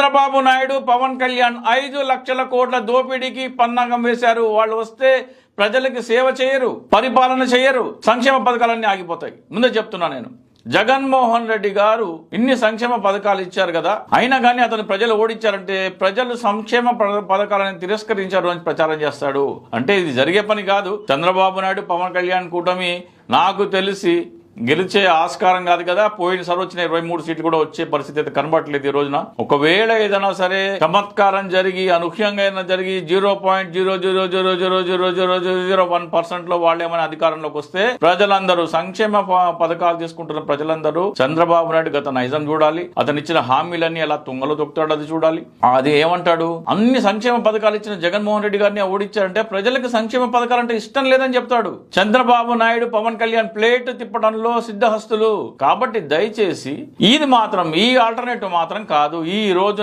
చంద్రబాబు నాయుడు పవన్ కళ్యాణ్ 5 లక్షల కోట్ల దోపిడీకి పన్నాగం వేశారు. వాళ్ళు వస్తే ప్రజలకు సేవ చేయరు, పరిపాలన చేయరు, సంక్షేమ పథకాలన్నీ ఆగిపోతాయి. ముందే చెప్తున్నా నేను. జగన్మోహన్ రెడ్డి గారు ఇన్ని సంక్షేమ పథకాలు ఇచ్చారు కదా, అయినా కానీ అతను ప్రజలు ఓడించారంటే ప్రజలు సంక్షేమ పథకాలను తిరస్కరించారు అని ప్రచారం చేస్తాడు. అంటే ఇది జరిగే పని కాదు. చంద్రబాబు నాయుడు పవన్ కళ్యాణ్ కూటమి నాకు తెలిసి గెలిచే ఆస్కారం కాదు కదా. పోయినసారి వచ్చిన 23 సీట్లు కూడా వచ్చే పరిస్థితి అయితే కనబడట్లేదు ఈ రోజున. ఒకవేళ ఏదైనా సరే చమత్కారం జరిగి అనూహ్యంగా ఏదైనా జరిగి 0.000000001% లో వాళ్ళేమైనా అధికారంలోకి వస్తే ప్రజలందరూ సంక్షేమ పథకాలు తీసుకుంటున్న ప్రజలందరూ చంద్రబాబు నాయుడు గత నైజం చూడాలి, అతను ఇచ్చిన హామీలన్నీ ఎలా తుంగలో తొక్కుతాడు అది చూడాలి. అది ఏమంటాడు, అన్ని సంక్షేమ పథకాలు ఇచ్చిన జగన్మోహన్ రెడ్డి గారిని ఓడించారంటే ప్రజలకు సంక్షేమ పథకాలంటే ఇష్టం లేదని చెప్తాడు. చంద్రబాబు నాయుడు పవన్ కళ్యాణ్ ప్లేట్ తిప్పడంలో సిద్ధహస్తులు. కాబట్టి దయచేసి ఇది మాత్రం, ఈ ఆల్టర్నేటివ్ మాత్రం కాదు. ఈ రోజు